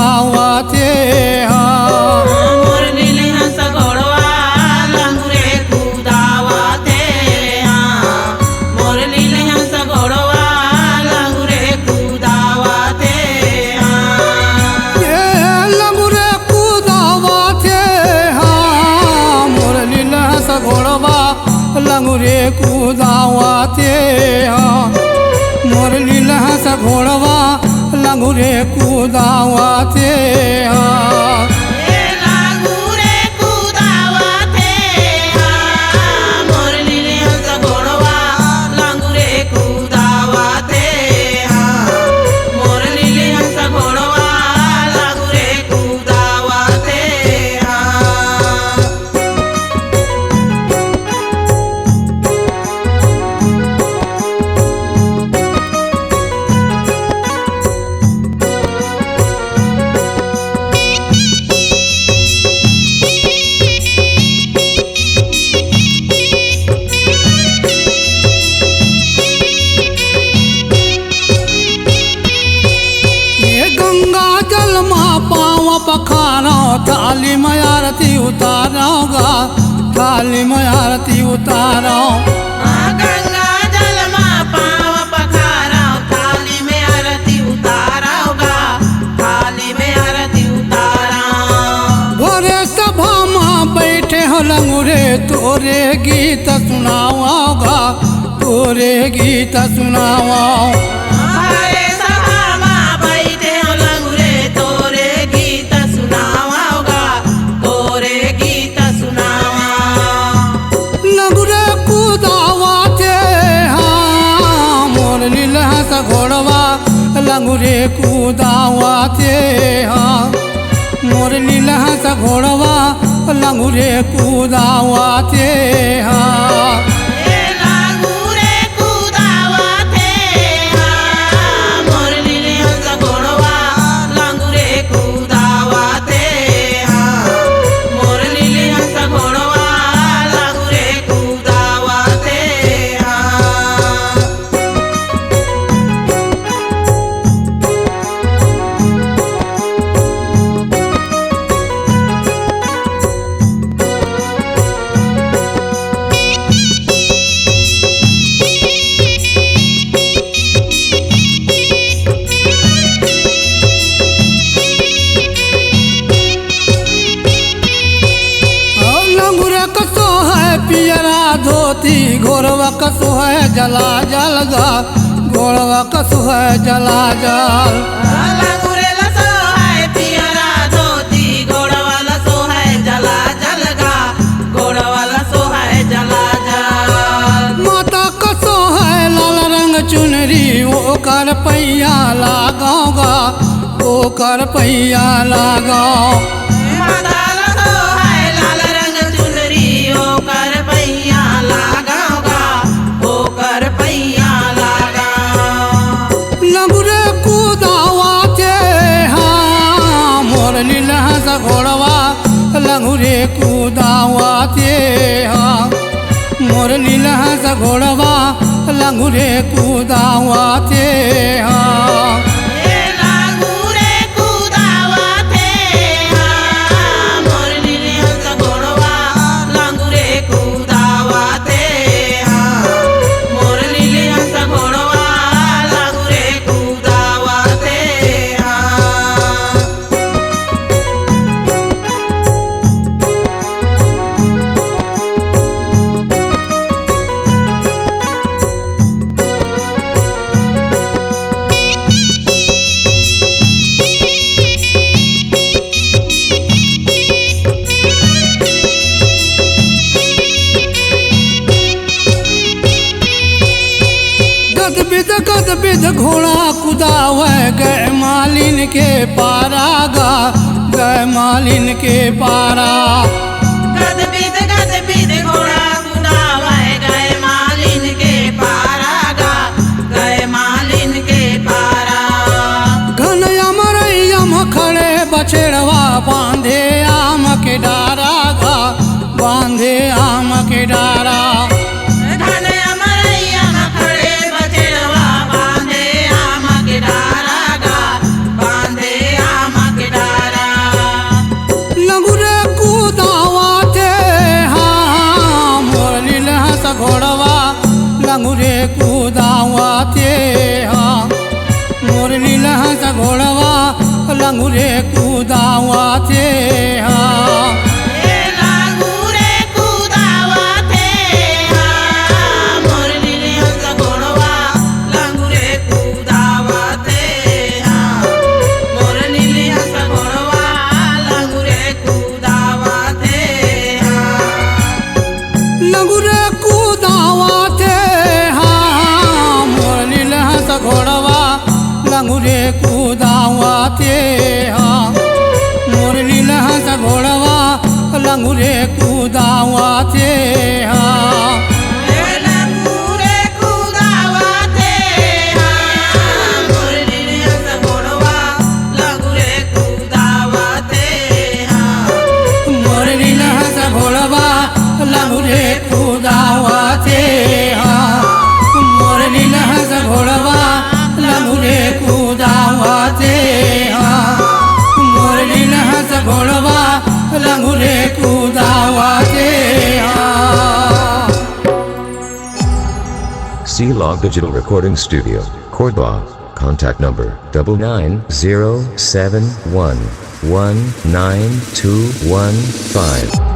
कूदावा थे मोर नीले हंस घोड़वा लंगूरे कूदावा थे मोर नीले हंस घोड़वा लंगूरे कूदावा थे ये लंगूरे कूदावा थे मोर नीले हंस घोड़वा लंगूरे कूदावा थे मोर नीले हंस घोड़वा लंगूरे कूदावा थे लंगूरे कूदावा थे मोर नीले हंस घोड़वा लंगूरे कूदावा थे मोर नीले हंस घोड़वा लंगूरे कूदावा थे पखाना थाली में आरती उतारोगा थाली में आरती उतारो गंगा जल में पाँव पखारा थाली में आरती उतारोगा थाली में आरती उतारा भोरे सभा में बैठे हो लंगूरे तोरे गीत सुनाओगा तोरे गीत सुनाओ घोड़वा लंगूरे कूदावा थे मोर नीला हंस घोड़वा लंगूरे कूदावा थे लंगूरे कूदावा थे मोर नीले हंस घोड़वा लंगूरे कूदावा थे मोर नीले हंस घोड़वा लंगूरे कूदावा थे धोती घोड़वा कसो है जला जलगा घोड़वा कसो है जला जल लंगूरे लसो है पियरा धोती घोड़वा लसो है जला जलगा घोड़वा लसो है जला जल माता कसो है लाल रंग चुनरी वो कर पैया लगाओगा वो कर पैया लगाओ माता लसो है लाल रंग चुनरी ओ कर पैया लगाओगा ओ कर पैया लगाओ लंगूरे कूदावा थे मोर नीला हंस घोड़वा लंगूरे कूदावा थे मोर नीला हंस घोड़वा लंगूरे कूदावा थे लंगूरे कूदावा थे मोर नीले हंस घोड़वा लंगूरे कूदावा थे मोर नीले हंस घोड़वा लंगूरे कूदावा थे गदबिद घोड़ा कुदावे गए मालिन के पारा गा गए मालिन के पारा गदबिद घोड़ा कुदावे गए मालिन के पारा गा गए मालिन के पारा घन यम खड़े बछेड़वा बांधे आम के डारा गा बांधे आम के डारा बांधे आम के डारा गा बांधे आम के लंगुरे कुदावाते हाँ ए लांगुरे कुदावाते हाँ मोर नीले हंस घोड़वा लांगुरे कुदावाते हाँ मोर नीले हंस घोड़वा लांगुरे कुदावाते हाँ लंगुरे कुदावाते हाँ मोर नीले हंस घोड़वा लंगुरे कुदावाते हाँ मोर नीले हंस घोड़वा लंगुरे कुदावाते हाँ ए लांगुरे कुदावाते हाँ मोर नीले हंस घोड़वा लांगुरे कुदावाते हाँ मोर नीले हंस घोड़वा लंगुरे कुदावाते हाँ मोर नीले हंस घोड़वा लंगुरे कुदावाते हाँ मोर नीले हंस घोड़वा लंगुरे कुदावाते हाँ C-Log Digital Recording Studio, Cordoba. Contact number 9907119215.